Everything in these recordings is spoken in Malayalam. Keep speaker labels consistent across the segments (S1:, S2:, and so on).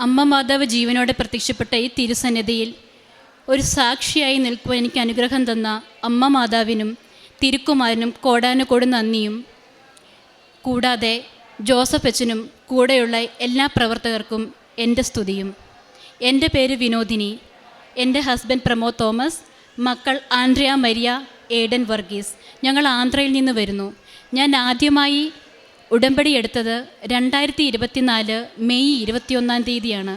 S1: അമ്മ മാതാവ് ജീവനോടെ പ്രത്യക്ഷപ്പെട്ട ഈ തിരുസന്നിധിയിൽ ഒരു സാക്ഷിയായി നിൽക്കുവാൻ എനിക്ക് അനുഗ്രഹം തന്ന അമ്മ മാതാവിനും തിരുക്കുമാരനും കോടാനുകോടി നന്ദിയും, കൂടാതെ ജോസഫ് അച്ഛനും കൂടെയുള്ള എല്ലാ പ്രവർത്തകർക്കും എൻ്റെ സ്തുതിയും. എൻ്റെ പേര് വിനോദിനി. എൻ്റെ ഹസ്ബൻഡ് പ്രമോദ് തോമസ്, മക്കൾ ആൻഡ്രിയ മരിയ, ഏഡൻ വർഗീസ്. ഞങ്ങൾ ആന്ധ്രയിൽ നിന്ന് വരുന്നു. ഞാൻ ആദ്യമായി ഉടമ്പടി എടുത്തത് 2024 മെയ് 21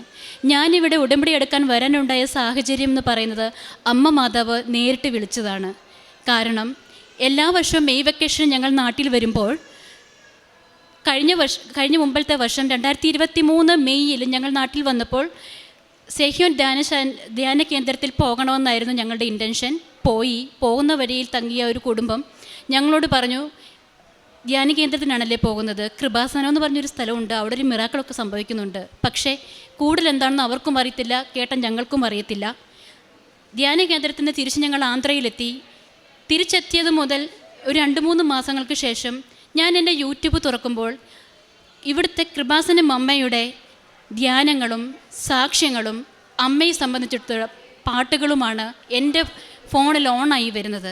S1: ഞാനിവിടെ ഉടമ്പടി എടുക്കാൻ വരാനുണ്ടായ സാഹചര്യം എന്ന് പറയുന്നത് അമ്മ മാതാവ് നേരിട്ട് വിളിച്ചതാണ്. കാരണം എല്ലാ വർഷവും മെയ് വെക്കേഷൻ ഞങ്ങൾ നാട്ടിൽ വരുമ്പോൾ കഴിഞ്ഞ മുമ്പത്തെ വർഷം 2023 മെയ്യിൽ ഞങ്ങൾ നാട്ടിൽ വന്നപ്പോൾ സെഹ്യോൻ ധ്യാന കേന്ദ്രത്തിൽ പോകണമെന്നായിരുന്നു ഞങ്ങളുടെ ഇൻറ്റൻഷൻ. പോകുന്ന വഴിയിൽ തങ്ങിയ ഒരു കുടുംബം ഞങ്ങളോട് പറഞ്ഞു, ധ്യാന കേന്ദ്രത്തിനാണല്ലേ പോകുന്നത്, കൃപാസനം എന്ന് പറഞ്ഞൊരു സ്ഥലമുണ്ട്, അവിടെ ഒരു മിറാക്കിളൊക്കെ സംഭവിക്കുന്നുണ്ട്. പക്ഷേ കൂടുതൽ എന്താണെന്ന് അവർക്കും അറിയത്തില്ല, കേട്ട ഞങ്ങൾക്കും അറിയത്തില്ല. ധ്യാന കേന്ദ്രത്തിൽ നിന്ന് തിരിച്ച് ഞങ്ങൾ ആന്ധ്രയിലെത്തി. തിരിച്ചെത്തിയത് മുതൽ ഒരു 2-3 മാസങ്ങൾക്ക് ശേഷം ഞാൻ എൻ്റെ യൂട്യൂബ് തുറക്കുമ്പോൾ ഇവിടുത്തെ കൃപാസനം അമ്മയുടെ ധ്യാനങ്ങളും സാക്ഷ്യങ്ങളും അമ്മയെ സംബന്ധിച്ചിടത്തോളം പാട്ടുകളുമാണ് എൻ്റെ ഫോണിൽ ഓണായി വരുന്നത്.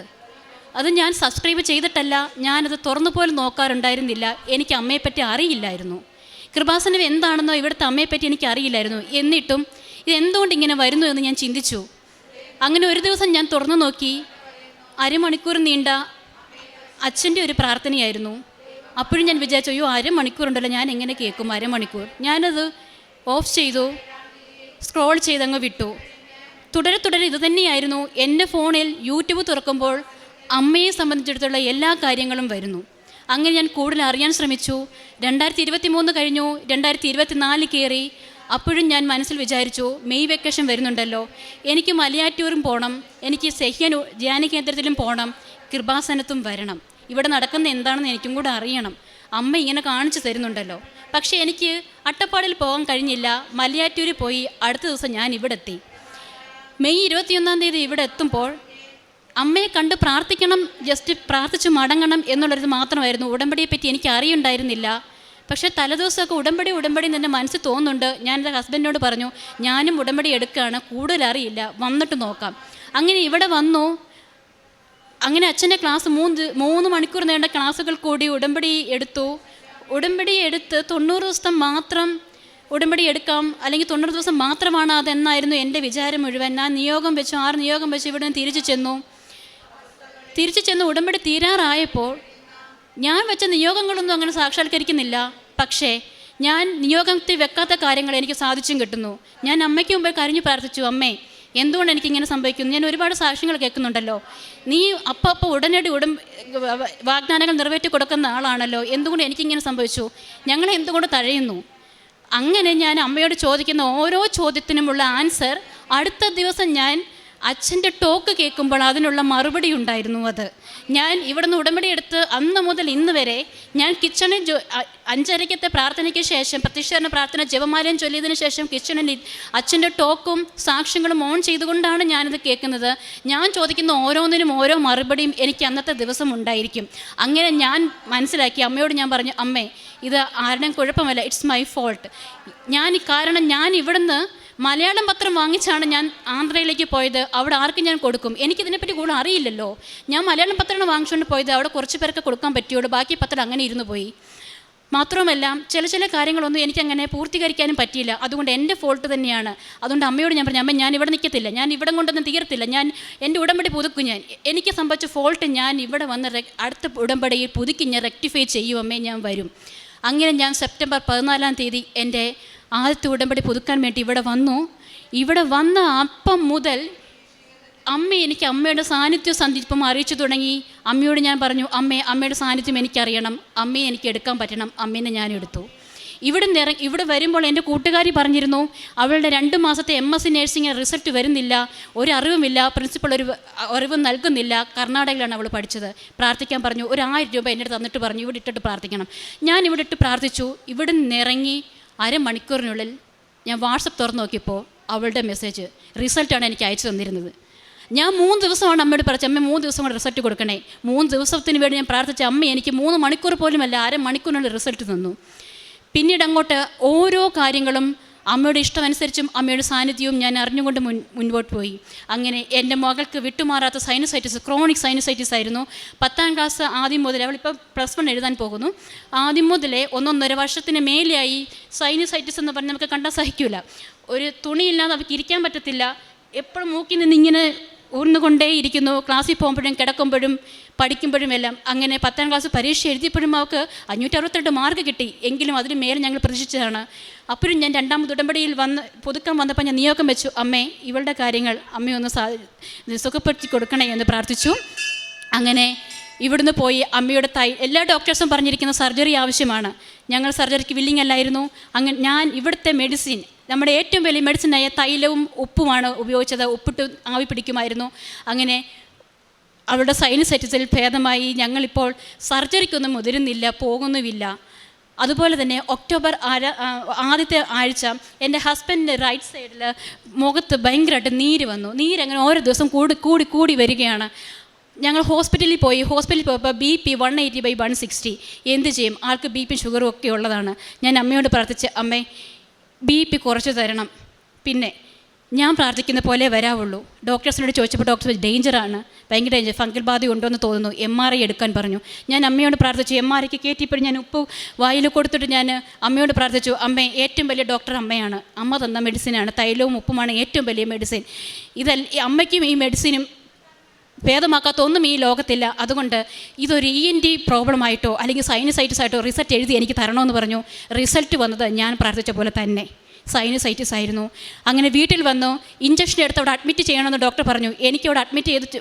S1: അത് ഞാൻ സബ്സ്ക്രൈബ് ചെയ്തിട്ടല്ല, ഞാനത് തുറന്നു പോലും നോക്കാറുണ്ടായിരുന്നില്ല. എനിക്ക് അമ്മയെപ്പറ്റി അറിയില്ലായിരുന്നു. കൃപാസനം എന്താണെന്നോ ഇവിടുത്തെ അമ്മയെപ്പറ്റി എനിക്ക് അറിയില്ലായിരുന്നു. എന്നിട്ടും ഇതെന്തുകൊണ്ട് ഇങ്ങനെ വരുന്നു എന്ന് ഞാൻ ചിന്തിച്ചു. അങ്ങനെ ഒരു ദിവസം ഞാൻ തുറന്നു നോക്കി, അരമണിക്കൂർ നീണ്ട അച്ഛൻ്റെ ഒരു പ്രാർത്ഥനയായിരുന്നു. അപ്പോഴും ഞാൻ വിചാരിച്ചു, അയ്യോ അരമണിക്കൂറുണ്ടല്ലോ, ഞാൻ എങ്ങനെ കേൾക്കും അരമണിക്കൂർ. ഞാനത് ഓഫ് ചെയ്തു, സ്ക്രോൾ ചെയ്തങ്ങ് വിട്ടു. തുടരെ ഇത് തന്നെയായിരുന്നു. എൻ്റെ ഫോണിൽ യൂട്യൂബ് തുറക്കുമ്പോൾ അമ്മയെ സംബന്ധിച്ചിടത്തോളം എല്ലാ കാര്യങ്ങളും വരുന്നു. അങ്ങനെ ഞാൻ കൂടുതൽ അറിയാൻ ശ്രമിച്ചു. 2023 കഴിഞ്ഞു, 2024 കയറി. അപ്പോഴും ഞാൻ മനസ്സിൽ വിചാരിച്ചു, മെയ് വെക്കേഷൻ വരുന്നുണ്ടല്ലോ, എനിക്ക് മലയാറ്റൂരും പോകണം, എനിക്ക് സെഹ്യോൻ ധ്യാന കേന്ദ്രത്തിലും പോകണം, കൃപാസനത്തും വരണം. ഇവിടെ നടക്കുന്ന എന്താണെന്ന് എനിക്കും കൂടെ അറിയണം. അമ്മ ഇങ്ങനെ കാണിച്ചു തരുന്നുണ്ടല്ലോ. പക്ഷേ എനിക്ക് അട്ടപ്പാടിൽ പോകാൻ കഴിഞ്ഞില്ല. മലയാറ്റൂരിൽ പോയി അടുത്ത ദിവസം ഞാൻ ഇവിടെ എത്തി. മെയ് 21 ഇവിടെ എത്തുമ്പോൾ അമ്മയെ കണ്ട് പ്രാർത്ഥിക്കണം, ജസ്റ്റ് പ്രാർത്ഥിച്ച് മടങ്ങണം എന്നുള്ളൊരു മാത്രമായിരുന്നു. ഉടമ്പടിയെ പറ്റി എനിക്ക് അറിയുണ്ടായിരുന്നില്ല. പക്ഷേ തലേദിവസമൊക്കെ ഉടമ്പടി എൻ്റെ മനസ്സിൽ തോന്നുന്നുണ്ട്. ഞാൻ എൻ്റെ ഹസ്ബൻഡിനോട് പറഞ്ഞു, ഞാനും ഉടമ്പടി എടുക്കുകയാണ്, കൂടുതൽ അറിയില്ല, വന്നിട്ട് നോക്കാം. അങ്ങനെ ഇവിടെ വന്നു. അങ്ങനെ അച്ഛൻ്റെ ക്ലാസ് 3 മണിക്കൂർ നീണ്ട ക്ലാസ്സുകൾ കൂടി ഉടമ്പടി എടുത്ത് 90 ദിവസം മാത്രം ഉടമ്പടി എടുക്കാം, അല്ലെങ്കിൽ 90 ദിവസം മാത്രമാണ് അതെന്നായിരുന്നു എൻ്റെ വിചാരം മുഴുവൻ. ഞാൻ 6 നിയോഗം വെച്ച് ഇവിടെ തിരിച്ചു ചെന്ന് ഉടമ്പടി തീരാറായപ്പോൾ ഞാൻ വെച്ച നിയോഗങ്ങളൊന്നും അങ്ങനെ സാക്ഷാത്കരിക്കുന്നില്ല. പക്ഷേ ഞാൻ നിയോഗത്തിൽ വെക്കാത്ത കാര്യങ്ങൾ എനിക്ക് സാധിച്ചും കിട്ടുന്നു. ഞാൻ അമ്മയ്ക്ക് മുമ്പേ കരഞ്ഞു പ്രാർത്ഥിച്ചു, അമ്മേ എന്തുകൊണ്ട് എനിക്കിങ്ങനെ സംഭവിക്കുന്നു? ഞാൻ ഒരുപാട് സാക്ഷ്യങ്ങൾ കേൾക്കുന്നുണ്ടല്ലോ, നീ അപ്പോൾ ഉടനടി വാഗ്ദാനങ്ങൾ നിറവേറ്റി കൊടുക്കുന്ന ആളാണല്ലോ, എന്തുകൊണ്ട് എനിക്കിങ്ങനെ സംഭവിച്ചു? ഞങ്ങളെ എന്തുകൊണ്ട് തഴയുന്നു? അങ്ങനെ ഞാൻ അമ്മയോട് ചോദിക്കുന്ന ഓരോ ചോദ്യത്തിനുമുള്ള ആൻസർ അടുത്ത ദിവസം ഞാൻ അച്ഛൻ്റെ ടോക്ക് കേൾക്കുമ്പോൾ അതിനുള്ള മറുപടി ഉണ്ടായിരുന്നു. അത് ഞാൻ ഇവിടുന്ന് ഉടമ്പടി എടുത്ത് അന്ന് മുതൽ ഇന്ന് വരെ ഞാൻ കിച്ചണിൽ 5:30 പ്രാർത്ഥനയ്ക്ക് ശേഷം, പ്രത്യക്ഷീകരണ പ്രാർത്ഥന ജപമാലയും ചൊല്ലിയതിന് ശേഷം കിച്ചണിൽ അച്ഛൻ്റെ ടോക്കും സാക്ഷ്യങ്ങളും ഓൺ ചെയ്തുകൊണ്ടാണ് ഞാനിത് കേൾക്കുന്നത്. ഞാൻ ചോദിക്കുന്ന ഓരോന്നിനും ഓരോ മറുപടിയും എനിക്ക് അന്നത്തെ ദിവസം ഉണ്ടായിരിക്കും. അങ്ങനെ ഞാൻ മനസ്സിലാക്കി. അമ്മയോട് ഞാൻ പറഞ്ഞു, അമ്മേ ഇത് ആരുടെയും കുഴപ്പമല്ല, ഇറ്റ്സ് മൈ ഫോൾട്ട്. കാരണം ഞാൻ ഇവിടുന്ന് മലയാളം പത്രം വാങ്ങിച്ചാണ് ഞാൻ ആന്ധ്രയിലേക്ക് പോയത്. അവിടെ ആർക്കും ഞാൻ കൊടുക്കും, എനിക്കിതിനെപ്പറ്റി കൂടുതൽ അറിയില്ലല്ലോ. ഞാൻ മലയാളം പത്രമാണ് വാങ്ങിച്ചുകൊണ്ട് പോയത്. അവിടെ കുറച്ച് പേർക്ക് കൊടുക്കാൻ പറ്റുള്ളൂ, ബാക്കി പത്രം അങ്ങനെ ഇരുന്ന് പോയി. മാത്രമല്ല ചില കാര്യങ്ങളൊന്നും എനിക്കങ്ങനെ പൂർത്തീകരിക്കാനും പറ്റിയില്ല. അതുകൊണ്ട് എൻ്റെ ഫോൾട്ട് തന്നെയാണ്. അതുകൊണ്ട് അമ്മയോട് ഞാൻ പറഞ്ഞു, അമ്മ ഞാൻ ഇവിടെ നിൽക്കത്തില്ല, ഞാൻ ഇവിടെ കൊണ്ടൊന്നും തീരത്തില്ല, ഞാൻ എൻ്റെ ഉടമ്പടി പുതുക്കും. എനിക്ക് സംഭവിച്ച ഫോൾട്ട് ഞാൻ ഇവിടെ വന്ന് അടുത്ത ഉടമ്പടിയിൽ പുതുക്കി ഞാൻ റെക്ടിഫൈ ചെയ്യും അമ്മേ, ഞാൻ വരും. അങ്ങനെ ഞാൻ സെപ്റ്റംബർ 14 എൻ്റെ ആദ്യത്തെ ഉടമ്പടി പുതുക്കാൻ വേണ്ടി ഇവിടെ വന്നു. ഇവിടെ വന്ന അപ്പം മുതൽ എനിക്ക് അമ്മയുടെ സാന്നിധ്യം സന്ധിപ്പം അറിയിച്ചു തുടങ്ങി. അമ്മയോട് ഞാൻ പറഞ്ഞു, അമ്മയുടെ സാന്നിധ്യം എനിക്കറിയണം, അമ്മയെ എനിക്ക് എടുക്കാൻ പറ്റണം. അമ്മേനെ ഞാൻ എടുത്തു. ഇവിടെ വരുമ്പോൾ എൻ്റെ കൂട്ടുകാരി പറഞ്ഞിരുന്നു, അവളുടെ 2 മാസത്തെ MSc നേഴ്സിംഗ് റിസൾട്ട് വരുന്നില്ല, ഒരു അറിവുമില്ല, പ്രിൻസിപ്പൾ ഒരു അറിവ് നൽകുന്നില്ല. കർണാടകയിലാണ് അവൾ പഠിച്ചത്. പ്രാർത്ഥിക്കാൻ പറഞ്ഞു. ഒരു 1000 രൂപ എൻ്റെ അടുത്ത് തന്നിട്ട് പറഞ്ഞു, ഇവിടെ ഇട്ടിട്ട് പ്രാർത്ഥിക്കണം. ഞാൻ ഇവിടെ ഇട്ട് പ്രാർത്ഥിച്ചു. ഇവിടെ നിന്നിറങ്ങി അരമണിക്കൂറിനുള്ളിൽ ഞാൻ വാട്സപ്പ് തുറന്നു നോക്കിയപ്പോൾ അവളുടെ മെസ്സേജ് റിസൾട്ടാണ് എനിക്ക് അയച്ചു തന്നിരുന്നത്. ഞാൻ 3 ദിവസമാണ് അമ്മയോട് പറഞ്ഞത്, അമ്മ 3 ദിവസം കൊണ്ട് റിസൾട്ട് കൊടുക്കണേ. 3 ദിവസത്തിന് വേണ്ടി ഞാൻ പ്രാർത്ഥിച്ച അമ്മ എനിക്ക് 3 മണിക്കൂർ പോലുമല്ല, അരമണിക്കൂറിനുള്ള റിസൾട്ട് തന്നു. പിന്നീട് അങ്ങോട്ട് ഓരോ കാര്യങ്ങളും അമ്മയുടെ ഇഷ്ടമനുസരിച്ചും അമ്മയുടെ സാന്നിധ്യവും ഞാൻ അറിഞ്ഞുകൊണ്ട് മുൻപോട്ട് പോയി. അങ്ങനെ എൻ്റെ മകൾക്ക് വിട്ടുമാറാത്ത സൈനസൈറ്റിസ്, ക്രോണിക് സൈനസൈറ്റിസ് ആയിരുന്നു. 10ാം ക്ലാസ് ആദ്യം മുതൽ, അവളിപ്പോൾ +1 എഴുതാൻ പോകുന്നു, ആദ്യം മുതലേ 1.5 വർഷത്തിന് മേലെയായി സൈനസൈറ്റിസ് എന്ന് പറഞ്ഞാൽ നമുക്ക് കണ്ടാൽ സഹിക്കില്ല. ഒരു തുണിയില്ലാതെ അവർക്ക് ഇരിക്കാൻ പറ്റത്തില്ല. എപ്പോഴും മൂക്കിൽ നിന്ന് ഇങ്ങനെ ഊർന്നുകൊണ്ടേയിരിക്കുന്നു. ക്ലാസ്സിൽ പോകുമ്പോഴും കിടക്കുമ്പോഴും പഠിക്കുമ്പോഴും എല്ലാം. അങ്ങനെ 10ാം ക്ലാസ് പരീക്ഷ എഴുതിയപ്പോഴും അവൾക്ക് 562 മാർക്ക് കിട്ടി. എങ്കിലും അതിന് മേലെ ഞങ്ങൾ പ്രതീക്ഷിച്ചതാണ്. അപ്പോഴും ഞാൻ 2ാമത് ഉടമ്പടിയിൽ പുതുക്കാൻ വന്നപ്പോൾ ഞാൻ നിയോഗം വെച്ചു, അമ്മേ ഇവളുടെ കാര്യങ്ങൾ അമ്മയൊന്ന് സുഖപ്പെടുത്തി കൊടുക്കണേ എന്ന് പ്രാർത്ഥിച്ചു. അങ്ങനെ ഇവിടുന്ന് പോയി അമ്മയുടെ എല്ലാ ഡോക്ടേഴ്സും പറഞ്ഞിരിക്കുന്ന സർജറി ആവശ്യമാണ്. ഞങ്ങൾ സർജറിക്ക് വില്ലിങ് അല്ലായിരുന്നു. അങ്ങനെ ഞാൻ ഇവിടുത്തെ മെഡിസിൻ, നമ്മുടെ ഏറ്റവും വലിയ മെഡിസിനായ തൈലവും ഉപ്പുമാണ് ഉപയോഗിച്ചത്. ഉപ്പിട്ട് ആവി പിടിക്കുമായിരുന്നു. അങ്ങനെ അവളുടെ സൈനസൈറ്റിസിൽ ഭേദമായി. ഞങ്ങളിപ്പോൾ സർജറിക്കൊന്നും മുതിരുന്നില്ല, പോകുന്നുമില്ല. അതുപോലെ തന്നെ ഒക്ടോബർ ആദ്യത്തെ ആഴ്ച എൻ്റെ ഹസ്ബൻഡിൻ്റെ റൈറ്റ് സൈഡിൽ മുഖത്ത് ഭയങ്കരമായിട്ട് നീര് വന്നു. നീരങ്ങനെ ഓരോ ദിവസം കൂടി വരികയാണ്. ഞങ്ങൾ ഹോസ്പിറ്റലിൽ പോയപ്പോൾ BP 180/160. എന്ത് ചെയ്യും, ആൾക്ക് BP ഷുഗറും ഒക്കെ ഉള്ളതാണ്. ഞാൻ അമ്മയോട് പ്രാർത്ഥിച്ച്, അമ്മേ BP കുറച്ച് തരണം, പിന്നെ ഞാൻ പ്രാർത്ഥിക്കുന്ന പോലെ വരാവുള്ളൂ. ഡോക്ടേഴ്സിനോട് ചോദിച്ചപ്പോൾ ഡോക്ടർ ഡേഞ്ചറാണ്, ഭയങ്കര ഡേഞ്ചർ, ഫംഗൽ ബാധ ഉണ്ടോയെന്ന് തോന്നുന്നു, MRI എടുക്കാൻ പറഞ്ഞു. ഞാൻ അമ്മയോട് പ്രാർത്ഥിച്ചു. MRIക്ക് കയറ്റിയപ്പോൾ ഞാൻ ഉപ്പ് വായിൽ കൊടുത്തിട്ട് ഞാൻ അമ്മയോട് പ്രാർത്ഥിച്ചു, അമ്മേ ഏറ്റവും വലിയ ഡോക്ടർ അമ്മയാണ്, അമ്മ തന്ന മെഡിസിനാണ്, തൈലവും ഉപ്പുമാണ് ഏറ്റവും വലിയ മെഡിസിൻ. അമ്മയ്ക്കും ഈ മെഡിസിനും ഭേദമാക്കാത്ത ഒന്നും ഈ ലോകത്തില്ല. അതുകൊണ്ട് ഇതൊരു ENT പ്രോബ്ലമായിട്ടോ അല്ലെങ്കിൽ സൈനസൈറ്റിസ് ആയിട്ടോ റിസൾട്ട് എഴുതി എനിക്ക് തരണമെന്ന് പറഞ്ഞു. റിസൾട്ട് വന്നത് ഞാൻ പ്രാർത്ഥിച്ച പോലെ തന്നെ സൈനസൈറ്റിസ് ആയിരുന്നു. അങ്ങനെ വീട്ടിൽ വന്നു ഇഞ്ചക്ഷൻ എടുത്ത് അവിടെ അഡ്മിറ്റ് ചെയ്യണമെന്ന് ഡോക്ടർ പറഞ്ഞു. എനിക്കവിടെ അഡ്മിറ്റ് ചെയ്ത്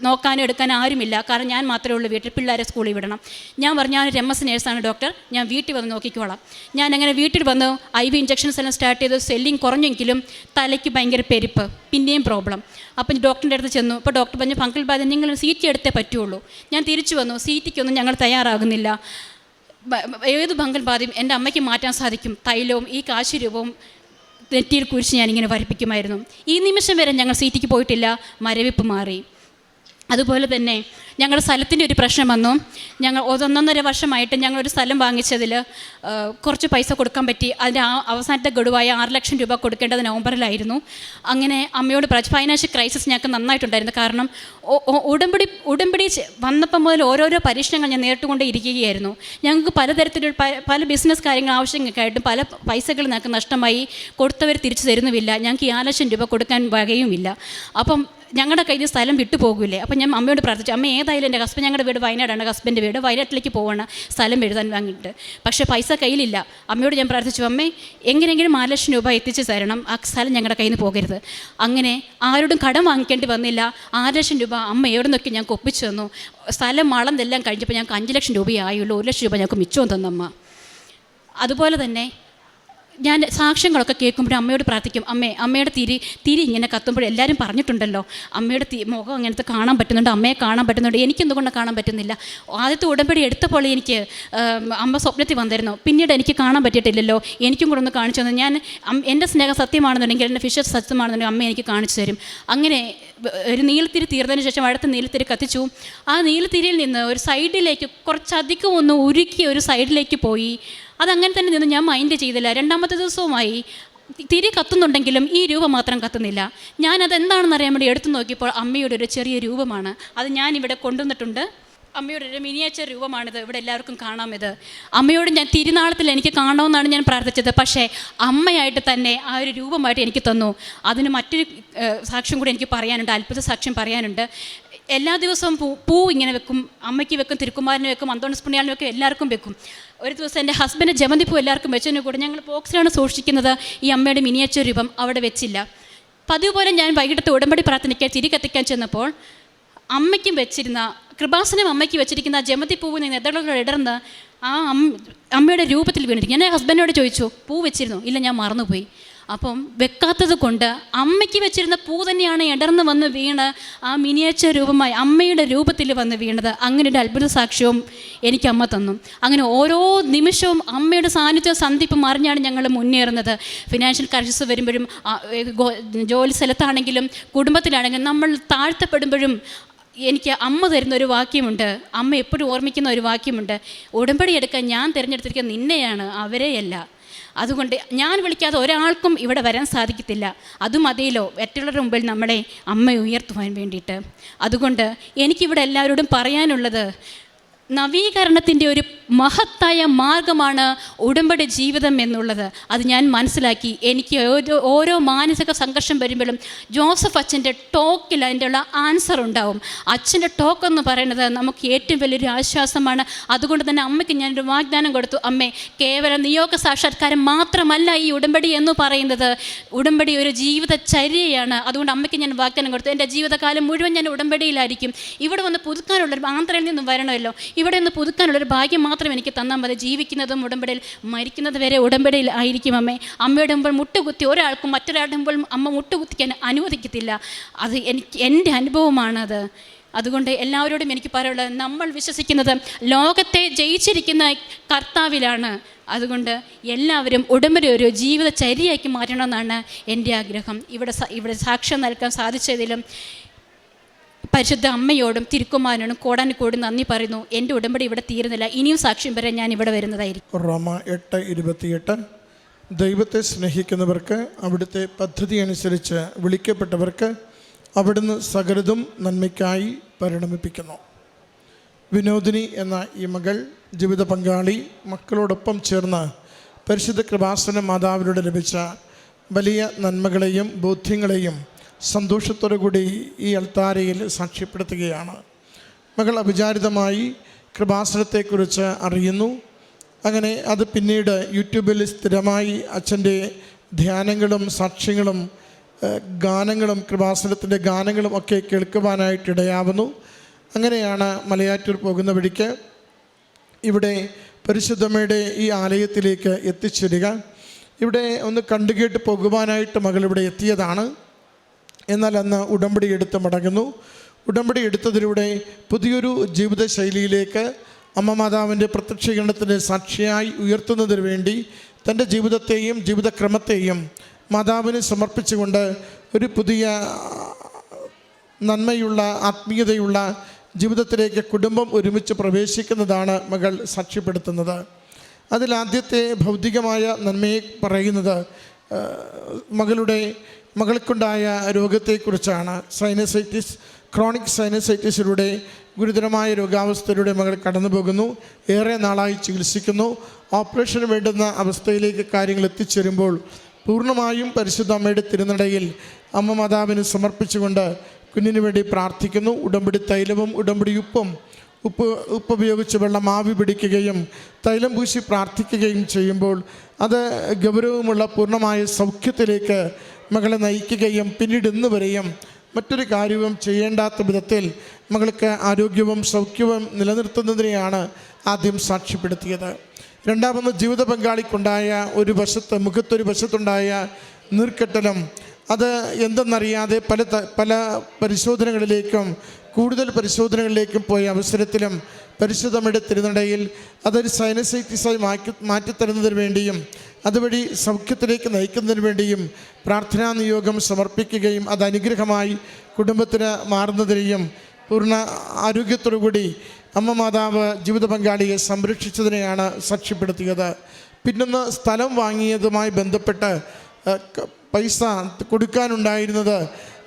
S1: നോക്കാനും എടുക്കാനും ആരുമില്ല. കാരണം ഞാൻ മാത്രമേ ഉള്ളൂ വീട്ടിൽ, പിള്ളേരെ സ്കൂളിൽ വിടണം. ഞാൻ പറഞ്ഞു, ഞാൻ MS നേഴ്സാണ് ഡോക്ടർ, ഞാൻ വീട്ടിൽ വന്ന് നോക്കിക്കോളാം. ഞാൻ അങ്ങനെ വീട്ടിൽ വന്നു IV ഇഞ്ചക്ഷൻസ് എല്ലാം സ്റ്റാർട്ട് ചെയ്തു. സെല്ലിങ് കുറഞ്ഞെങ്കിലും തലയ്ക്ക് ഭയങ്കര പെരുപ്പ്, പിന്നെയും പ്രോബ്ലം. അപ്പം ഡോക്ടറിൻ്റെ അടുത്ത് ചെന്നു. അപ്പോൾ ഡോക്ടർ പറഞ്ഞു, ഫംഗൽ ബാധ, നിങ്ങൾ CT എടുത്തേ പറ്റുള്ളൂ. ഞാൻ തിരിച്ചു വന്നു. CTക്കൊന്നും ഞങ്ങൾ തയ്യാറാകുന്നില്ല. ഏത് ഫംഗൽ ബാധയും എൻ്റെ അമ്മയ്ക്ക് മാറ്റാൻ സാധിക്കും. തൈലവും ഈ കാശ് രൂപവും നെറ്റിയിൽ കുരിശ് ഞാനിങ്ങനെ വരപ്പിക്കുമായിരുന്നു. ഈ നിമിഷം വരെ ഞങ്ങൾ CTക്ക് പോയിട്ടില്ല. മരവിപ്പ് മാറി. അതുപോലെ തന്നെ ഞങ്ങളുടെ സ്ഥലത്തിൻ്റെ ഒരു പ്രശ്നം വന്നു. ഞങ്ങൾ 1.5 വർഷമായിട്ട് ഞങ്ങളൊരു സ്ഥലം വാങ്ങിച്ചതിൽ കുറച്ച് പൈസ കൊടുക്കാൻ പറ്റി. അതിൻ്റെ അവസാനത്തെ ഗഡുവായ 6 ലക്ഷം രൂപ കൊടുക്കേണ്ടത് നവംബറിലായിരുന്നു. അങ്ങനെ അമ്മയോട് ഫൈനാൻഷ്യൽ ക്രൈസിസ് ഞങ്ങൾക്ക് നന്നായിട്ടുണ്ടായിരുന്നു. കാരണം ഉടമ്പടി വന്നപ്പം മുതൽ ഓരോരോ പരീക്ഷണങ്ങൾ ഞാൻ നേരിട്ടുകൊണ്ടേ ഇരിക്കുകയായിരുന്നു. ഞങ്ങൾക്ക് പലതരത്തിലുള്ള പല ബിസിനസ് കാര്യങ്ങൾ ആവശ്യങ്ങൾക്കായിട്ടും പല പൈസകൾ ഞങ്ങൾക്ക് നഷ്ടമായി. കൊടുത്തവർ തിരിച്ചു തരുന്നുമില്ല. ഞങ്ങൾക്ക് 6 ലക്ഷം രൂപ കൊടുക്കാൻ വകയുമില്ല. അപ്പം ഞങ്ങളുടെ കയ്യിൽ സ്ഥലം വിട്ടു പോകില്ലേ. അപ്പം ഞാൻ അമ്മയോട് പ്രാർത്ഥിച്ചു, അമ്മ ഏതായാലും എൻ്റെ ഹസ്ബൻഡ്, ഞങ്ങളുടെ വീട് വയനാടാണ്, ഹസ്ബൻഡ് വീട് വയനാട്ടിലേക്ക് പോവാണ് സ്ഥലം എഴുതാൻ വാങ്ങിയിട്ട്. പക്ഷേ പൈസ കയ്യിലില്ല. അമ്മയോട് ഞാൻ പ്രാർത്ഥിച്ചു, അമ്മേ എങ്ങനെയെങ്കിലും 4 ലക്ഷം രൂപ എത്തിച്ചു തരണം, ആ സ്ഥലം ഞങ്ങളുടെ കയ്യിൽ നിന്ന് പോകരുത്. അങ്ങനെ ആരോടും കടം വാങ്ങിക്കേണ്ടി വന്നില്ല. 6 ലക്ഷം രൂപ അമ്മ എവിടെ നിന്നൊക്കെ ഞങ്ങൾക്ക് ഒപ്പിച്ചു തന്നു. സ്ഥലം മളന്നെല്ലാം കഴിഞ്ഞപ്പോൾ ഞങ്ങൾക്ക് 5 ലക്ഷം രൂപയേ ആയുള്ളൂ. 1 ലക്ഷം രൂപ ഞങ്ങൾക്ക് മിച്ചവും തന്നമ്മ. അതുപോലെ തന്നെ ഞാൻ സാക്ഷ്യങ്ങളൊക്കെ കേൾക്കുമ്പോൾ അമ്മയോട് പ്രാർത്ഥിക്കും, അമ്മയുടെ തിരി ഇങ്ങനെ കത്തുമ്പോൾ എല്ലാവരും പറഞ്ഞിട്ടുണ്ടല്ലോ അമ്മയുടെ മുഖം അങ്ങനത്തെ കാണാൻ പറ്റുന്നുണ്ട്, അമ്മയെ കാണാൻ പറ്റുന്നുണ്ട്, എനിക്കെന്തുകൊണ്ട് കാണാൻ പറ്റുന്നില്ല. ആദ്യത്തെ ഉടമ്പടി എടുത്തപ്പോൾ എനിക്ക് അമ്മ സ്വപ്നത്തിൽ വന്നിരുന്നു. പിന്നീട് എനിക്ക് കാണാൻ പറ്റിയിട്ടില്ലല്ലോ, എനിക്കും കൂടെ ഒന്ന് കാണിച്ചു തന്നു. ഞാൻ എൻ്റെ സ്നേഹം സത്യമാണെന്നുണ്ടെങ്കിൽ, എൻ്റെ ഫിഷർ സത്യമാണെന്നുണ്ടെങ്കിൽ അമ്മ എനിക്ക് കാണിച്ചു തരും. അങ്ങനെ ഒരു നീലത്തിരി തീർന്നതിന് ശേഷം അടുത്ത നീലത്തിരി കത്തിച്ചു. ആ നീലത്തിരിയിൽ നിന്ന് ഒരു സൈഡിലേക്ക് കുറച്ചധികം ഒന്ന് ഉരുക്കി ഒരു സൈഡിലേക്ക് പോയി. അതങ്ങനെ തന്നെ നിന്ന് ഞാൻ മൈൻഡ് ചെയ്തില്ല. 2ാമത്തെ ദിവസവുമായി തിരി കത്തുന്നുണ്ടെങ്കിലും ഈ രൂപം മാത്രം കത്തുന്നില്ല. ഞാനതെന്താണെന്ന് അറിയാൻ വേണ്ടി എടുത്തു നോക്കിയപ്പോൾ അമ്മയുടെ ഒരു ചെറിയ രൂപമാണ്. അത് ഞാനിവിടെ കൊണ്ടുവന്നിട്ടുണ്ട്. അമ്മയുടെ ഒരു മിനിയേച്ചർ രൂപമാണിത്. ഇവിടെ എല്ലാവർക്കും കാണാം. ഇത് അമ്മയോട് ഞാൻ തിരുനാളത്തിൽ എനിക്ക് കാണണമെന്നാണ് ഞാൻ പ്രാർത്ഥിച്ചത്. പക്ഷേ അമ്മയായിട്ട് തന്നെ ആ ഒരു രൂപമായിട്ട് എനിക്ക് തന്നു. അതിന് മറ്റൊരു സാക്ഷ്യം കൂടി എനിക്ക് പറയാനുണ്ട്, അത്ഭുത സാക്ഷ്യം പറയാനുണ്ട്. എല്ലാ ദിവസവും പൂ ഇങ്ങനെ വെക്കും. അമ്മയ്ക്ക് വെക്കും, തിരുക്കുമാരന് വെക്കും, അന്തോണിസ് പുണ്യാളിന് വെക്കും, എല്ലാവർക്കും വെക്കും. ഒരു ദിവസം എൻ്റെ ഹസ്ബൻഡ് ജമന്തി പൂ എല്ലാവർക്കും വെച്ചതിന് കൂടെ ഞങ്ങൾ ബോക്സിലാണ് സൂക്ഷിക്കുന്നത്. ഈ അമ്മയുടെ മിനിയേച്ചർ രൂപം അവിടെ വെച്ചില്ല. പതിവ് പോലെ ഞാൻ വൈകിട്ടത്തെ ഉടമ്പടി പ്രാർത്ഥനയ്ക്ക് തിരി കത്തിക്കാൻ ചെന്നപ്പോൾ അമ്മയ്ക്കും വെച്ചിരുന്ന കൃപാസനം അമ്മയ്ക്ക് വെച്ചിരിക്കുന്ന ആ ജമന്തി പൂവിൽ നിന്ന് എതളുകൾ ഇടർന്ന് ആ അമ്മയുടെ രൂപത്തിൽ വീണിരിക്കും. ഞാൻ ഹസ്ബൻഡിനോട് ചോദിച്ചു, പൂ വെച്ചിരുന്നു? ഇല്ല, ഞാൻ മറന്നുപോയി. അപ്പം വെക്കാത്തത് കൊണ്ട് അമ്മയ്ക്ക് വെച്ചിരുന്ന പൂ തന്നെയാണ് ഇടർന്ന് വന്ന് വീണ് ആ മിനിയേച്ചർ രൂപമായി അമ്മയുടെ രൂപത്തിൽ വന്ന് വീണത്. അങ്ങനെ ഒരു അത്ഭുത സാക്ഷ്യവും എനിക്ക് അമ്മ തന്നു. അങ്ങനെ ഓരോ നിമിഷവും അമ്മയുടെ സാന്നിധ്യം സന്ധിപ്പും അറിഞ്ഞാണ് ഞങ്ങൾ മുന്നേറുന്നത്. ഫിനാൻഷ്യൽ ക്രൈസിസ് വരുമ്പോഴും, ജോലി സ്ഥലത്താണെങ്കിലും കുടുംബത്തിലാണെങ്കിലും നമ്മൾ താഴ്ത്തപ്പെടുമ്പോഴും എനിക്ക് അമ്മ തരുന്നൊരു വാക്യമുണ്ട്, അമ്മ എപ്പോഴും ഓർമ്മിക്കുന്ന ഒരു വാക്യമുണ്ട്, ഉടമ്പടി എടുക്കാൻ ഞാൻ തിരഞ്ഞെടുത്തിരിക്കുന്ന നിന്നെയാണ്, അവരെയല്ല. അതുകൊണ്ട് ഞാൻ വിളിക്കാതെ ഒരാൾക്കും ഇവിടെ വരാൻ സാധിക്കത്തില്ല. അതും മതിയല്ലോ മറ്റുള്ളവരുടെ മുമ്പിൽ നമ്മളെ അമ്മ ഉയർത്തുവാൻ വേണ്ടിയിട്ട്. അതുകൊണ്ട് എനിക്കിവിടെ എല്ലാവരോടും പറയാനുള്ളത്, നവീകരണത്തിൻ്റെ ഒരു മഹത്തായ മാർഗമാണ് ഉടമ്പടി ജീവിതം എന്നുള്ളത്. അത് ഞാൻ മനസ്സിലാക്കി. എനിക്ക് ഓരോ മാനസിക സംഘർഷം വരുമ്പോഴും ജോസഫ് അച്ഛൻ്റെ ടോക്കിൽ അതിൻ്റെ ഉള്ള ആൻസർ ഉണ്ടാവും. അച്ഛൻ്റെ ടോക്ക് എന്ന് പറയുന്നത് നമുക്ക് ഏറ്റവും വലിയൊരു ആശ്വാസമാണ്. അതുകൊണ്ട് തന്നെ അമ്മയ്ക്ക് ഞാനൊരു വാഗ്ദാനം കൊടുത്തു, അമ്മേ, കേവലം നിയോഗ സാക്ഷാത്കാരം മാത്രമല്ല ഈ ഉടമ്പടി എന്ന് പറയുന്നത്, ഉടമ്പടി ഒരു ജീവിതചര്യയാണ്. അതുകൊണ്ട് അമ്മയ്ക്ക് ഞാൻ വാഗ്ദാനം കൊടുത്തു, എൻ്റെ ജീവിതകാലം മുഴുവൻ ഞാൻ ഉടമ്പടിയിലായിരിക്കും. ഇവിടെ വന്ന് പുതുക്കാനുള്ളൊരു, ആന്ധ്രയിൽ നിന്നും വരണമല്ലോ, ഇവിടെ നിന്ന് പുതുക്കാനുള്ളൊരു ഭാഗ്യം മാത്രം എനിക്ക് തന്നാൽ മതി. ജീവിക്കുന്നതും ഉടമ്പടിയിൽ, മരിക്കുന്നത് വരെ ഉടമ്പടിയിൽ ആയിരിക്കും അമ്മേ. അമ്മയുടെ മുമ്പിൽ മുട്ടുകുത്തി ഒരാൾക്കും മറ്റൊരാളുടെ മുമ്പിൽ അമ്മ മുട്ടുകുത്തിക്കാൻ അനുവദിക്കത്തില്ല. അത് എൻ്റെ അനുഭവമാണത്. അതുകൊണ്ട് എല്ലാവരോടും എനിക്ക് പറയാനുള്ളത്, നമ്മൾ വിശ്വസിക്കുന്നത് ലോകത്തെ ജയിച്ചിരിക്കുന്ന കർത്താവിലാണ്. അതുകൊണ്ട് എല്ലാവരും ഉടമ്പടി ഒരു ജീവിതചര്യയാക്കി മാറ്റണമെന്നാണ് എൻ്റെ ആഗ്രഹം. ഇവിടെ സാക്ഷ്യം നൽകാൻ സാധിച്ചതിലും പരിശുദ്ധ അമ്മയോടും തിരുക്കുമാരനോടും കോടാനുകോടി നന്ദി പറയുന്നു. എൻ്റെ ഉടമ്പടി ഇവിടെ തീരുന്നില്ല, ഇനിയും സാക്ഷ്യം വരെ ഞാൻ ഇവിടെ വരുന്നതായിരിക്കും.
S2: റോമ 8:28 ദൈവത്തെ സ്നേഹിക്കുന്നവർക്ക് അവിടുത്തെ പദ്ധതി അനുസരിച്ച് വിളിക്കപ്പെട്ടവർക്ക് അവിടുന്ന് സകലതും നന്മയ്ക്കായി പരിണമിപ്പിക്കുന്നു. വിനോദിനി എന്ന ഈ മകൾ ജീവിത പങ്കാളി മക്കളോടൊപ്പം ചേർന്ന് പരിശുദ്ധ കൃപാസന മാതാവിലൂടെ ലഭിച്ച വലിയ നന്മകളെയും ബോധ്യങ്ങളെയും സന്തോഷത്തോടു കൂടി ഈ അൾത്താരയിൽ സാക്ഷ്യപ്പെടുത്തുകയാണ്. മകൾ അവിചാരിതമായി കൃപാസനത്തെക്കുറിച്ച് അറിയുന്നു. അങ്ങനെ അത് പിന്നീട് യൂട്യൂബിൽ സ്ഥിരമായി അച്ഛൻ്റെ ധ്യാനങ്ങളും സാക്ഷ്യങ്ങളും ഗാനങ്ങളും കൃപാസനത്തിൻ്റെ ഗാനങ്ങളും ഒക്കെ കേൾക്കുവാനായിട്ടിടയാവുന്നു. അങ്ങനെയാണ് മലയാറ്റൂർ പോകുന്ന വഴിക്ക് ഇവിടെ പരിശുദ്ധമ്മയുടെ ഈ ആലയത്തിലേക്ക് എത്തിച്ചേരുക. ഇവിടെ ഒന്ന് കണ്ടുകേട്ട് പോകുവാനായിട്ട് മകൾ ഇവിടെ എത്തിയതാണ്. എന്നാൽ അന്ന് ഉടമ്പടി എടുത്ത് മടങ്ങുന്നു. ഉടമ്പടി എടുത്തതിലൂടെ പുതിയൊരു ജീവിതശൈലിയിലേക്ക് അമ്മ മാതാവിൻ്റെ പ്രത്യക്ഷീകരണത്തിന് സാക്ഷിയായി ഉയർത്തുന്നതിന് വേണ്ടി തൻ്റെ ജീവിതത്തെയും ജീവിതക്രമത്തെയും മാതാവിന് സമർപ്പിച്ചുകൊണ്ട് ഒരു പുതിയ നന്മയുള്ള ആത്മീയതയുള്ള ജീവിതത്തിലേക്ക് കുടുംബം ഒരുമിച്ച് പ്രവേശിക്കുന്നതാണ് മകൾ സാക്ഷ്യപ്പെടുത്തുന്നത്. അതിലാദ്യത്തെ ഭൗതികമായ നന്മയെ പറയുന്നത് മകൾക്കുണ്ടായ രോഗത്തെക്കുറിച്ചാണ്. സൈനസൈറ്റിസ്, ക്രോണിക് സൈനസൈറ്റിസിലൂടെ ഗുരുതരമായ രോഗാവസ്ഥയിലൂടെ മകൾ കടന്നു പോകുന്നു. ഏറെ നാളായി ചികിത്സിക്കുന്നു. ഓപ്പറേഷന് വേണ്ടുന്ന അവസ്ഥയിലേക്ക് കാര്യങ്ങൾ എത്തിച്ചേരുമ്പോൾ പൂർണ്ണമായും പരിശുദ്ധ അമ്മയുടെ തിരുനടയിൽ അമ്മ മാതാവിന് സമർപ്പിച്ചുകൊണ്ട് കുഞ്ഞിന് വേണ്ടി പ്രാർത്ഥിക്കുന്നു. ഉടമ്പടി തൈലവും ഉടമ്പടി ഉപ്പ് ഉപയോഗിച്ച് വെള്ളം ആവി പിടിക്കുകയും തൈലം പൂശി പ്രാർത്ഥിക്കുകയും ചെയ്യുമ്പോൾ അത് ഗൗരവമുള്ള പൂർണ്ണമായ സൗഖ്യത്തിലേക്ക് മകളെ നയിക്കുകയും പിന്നീട് ഇന്ന് വരെയും മറ്റൊരു കാര്യവും ചെയ്യേണ്ടാത്ത വിധത്തിൽ മകൾക്ക് ആരോഗ്യവും സൗഖ്യവും നിലനിർത്തുന്നതിനെയാണ് ആദ്യം സാക്ഷ്യപ്പെടുത്തിയത്. രണ്ടാമത് ജീവിത പങ്കാളിക്കുണ്ടായ മുഖത്തൊരു വശത്തുണ്ടായ നീർക്കെട്ടലും അത് എന്തെന്നറിയാതെ പല പരിശോധനകളിലേക്കും കൂടുതൽ പരിശോധനകളിലേക്കും പോയ അവസരത്തിലും പരിശുദ്ധമ്മയുടെ തിരുനടയിൽ അതൊരു സൈനസൈറ്റിസായി മാറ്റിത്തരുന്നതിന് വേണ്ടിയും അതുവഴി സൗഖ്യത്തിലേക്ക് നയിക്കുന്നതിന് വേണ്ടിയും പ്രാർത്ഥനാ നിയോഗം സമർപ്പിക്കുകയും അത് അനുഗ്രഹമായി കുടുംബത്തിന് മാറുന്നതിനെയും പൂർണ്ണ ആരോഗ്യത്തോടുകൂടി അമ്മ മാതാവ് ജീവിത പങ്കാളിയെ സംരക്ഷിച്ചതിനെയാണ് സാക്ഷ്യപ്പെടുത്തിയത്. പിന്നൊന്ന് സ്ഥലം വാങ്ങിയതുമായി ബന്ധപ്പെട്ട് പൈസ കൊടുക്കാനുണ്ടായിരുന്നത്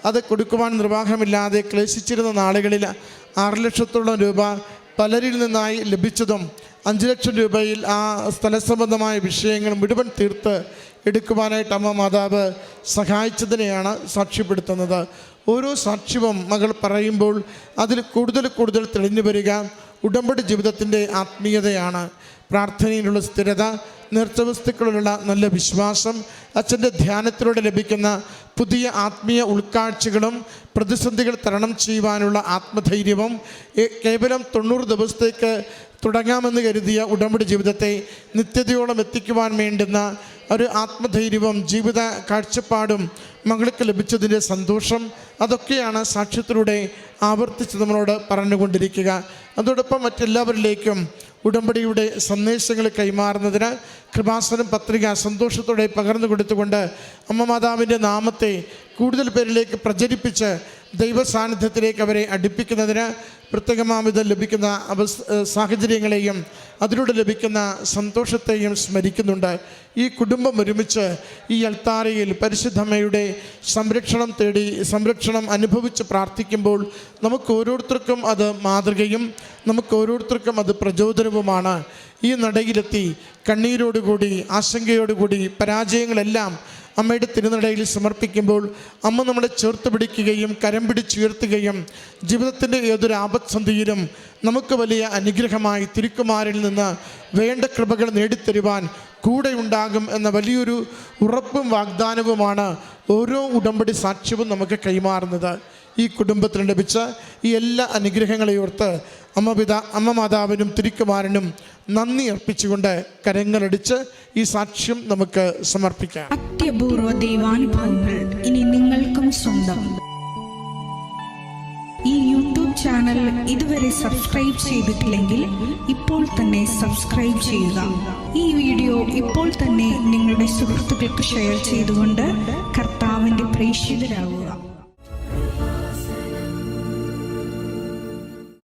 S2: അത് കൊടുക്കുവാൻ നിർവാഹമില്ലാതെ ക്ലേശിച്ചിരുന്ന നാളുകളിൽ 6 ലക്ഷത്തോളം രൂപ പലരിൽ നിന്നായി ലഭിച്ചതും 5 ലക്ഷം രൂപയിൽ ആ സ്ഥലസംബന്ധമായ വിഷയങ്ങൾ മുഴുവൻ തീർത്ത് എടുക്കുവാനായിട്ട് അമ്മ മാതാവ് സഹായിച്ചതിനെയാണ് സാക്ഷ്യപ്പെടുത്തുന്നത്. ഓരോ സാക്ഷ്യവും മകൾ പറയുമ്പോൾ അതിൽ കൂടുതൽ തെളിഞ്ഞു വരിക ഉടമ്പടി ജീവിതത്തിൻ്റെ ആത്മീയതയാണ്. പ്രാർത്ഥനയിലുള്ള സ്ഥിരത, നേർച്ചവസ്തുക്കളിലുള്ള നല്ല വിശ്വാസം, അച്ഛൻ്റെ ധ്യാനത്തിലൂടെ ലഭിക്കുന്ന പുതിയ ആത്മീയ ഉൾക്കാഴ്ചകളും പ്രതിസന്ധികൾ തരണം ചെയ്യുവാനുള്ള ആത്മധൈര്യവും കേവലം 90 ദിവസത്തേക്ക് തുടങ്ങാമെന്ന് കരുതിയ ഉടമ്പടി ജീവിതത്തെ നിത്യതയോളം എത്തിക്കുവാൻ വേണ്ടുന്ന ഒരു ആത്മധൈര്യവും ജീവിത കാഴ്ചപ്പാടും മകൾക്ക് ലഭിച്ചതിൻ്റെ സന്തോഷം അതൊക്കെയാണ് സാക്ഷ്യത്തിലൂടെ ആവർത്തിച്ച് നമ്മളോട് പറഞ്ഞുകൊണ്ടിരിക്കുക. അതോടൊപ്പം മറ്റെല്ലാവരിലേക്കും ഉടമ്പടിയുടെ സന്ദേശങ്ങൾ കൈമാറുന്നതിന് കൃപാസനം പത്രിക സന്തോഷത്തോടെ പകർന്നു കൊടുത്തുകൊണ്ട് അമ്മ മാതാവിൻ്റെ നാമത്തെ കൂടുതൽ പേരിലേക്ക് പ്രചരിപ്പിച്ച് ദൈവ സാന്നിധ്യത്തിലേക്ക് അവരെ അടുപ്പിക്കുന്നതിന് പ്രത്യേകമാവിധം ലഭിക്കുന്ന സാഹചര്യങ്ങളെയും അതിലൂടെ ലഭിക്കുന്ന സന്തോഷത്തെയും സ്മരിക്കുന്നുണ്ട്. ഈ കുടുംബം ഒരുമിച്ച് ഈ അൾത്താരയിൽ പരിശുദ്ധമ്മയുടെ സംരക്ഷണം അനുഭവിച്ച് പ്രാർത്ഥിക്കുമ്പോൾ നമുക്ക് ഓരോരുത്തർക്കും അത് മാതൃകയും നമുക്ക് ഓരോരുത്തർക്കും അത് പ്രചോദനവുമാണ്. ഈ നടയിലെത്തി കണ്ണീരോടുകൂടി ആശങ്കയോടുകൂടി പരാജയങ്ങളെല്ലാം അമ്മയുടെ തിരുനടയിൽ സമർപ്പിക്കുമ്പോൾ അമ്മ നമ്മളെ ചേർത്ത് പിടിക്കുകയും കരം പിടിച്ചുയർത്തുകയും ജീവിതത്തിൻ്റെ ഏതൊരു ആപത്സന്ധിയിലും നമുക്ക് വലിയ അനുഗ്രഹമായി തിരുക്കുമാരിൽ നിന്ന് വേണ്ട കൃപകൾ നേടിത്തരുവാൻ കൂടെ ഉണ്ടാകും എന്ന വലിയൊരു ഉറപ്പും വാഗ്ദാനവുമാണ് ഓരോ ഉടമ്പടി സാക്ഷ്യവും നമുക്ക് കൈമാറുന്നത്. ഈ കുടുംബത്തിന് ലഭിച്ച ഈ എല്ലാ അനുഗ്രഹങ്ങളെയോർത്ത് അമ്മ മാതാവിനും തിരുക്കുമാരനും നന്ദി അർപ്പിച്ചുകൊണ്ട് കരങ്ങളടിച്ച് ഈ സാക്ഷ്യം നമുക്ക് സമർപ്പിക്കാം.
S3: അത്യപൂർവ ദൈവാനുഭവങ്ങൾ ഇനി നിങ്ങൾക്കും സ്വന്തം. ഈ യൂട്യൂബ് ചാനൽ ഇതുവരെ സബ്സ്ക്രൈബ് ചെയ്തിട്ടില്ലെങ്കിൽ ഇപ്പോൾ തന്നെ സബ്സ്ക്രൈബ് ചെയ്യുക. ഈ വീഡിയോ ഇപ്പോൾ തന്നെ നിങ്ങളുടെ സുഹൃത്തുക്കൾക്ക് ഷെയർ ചെയ്തുകൊണ്ട് കർത്താവിൻ്റെ പ്രേക്ഷിതരാകുക.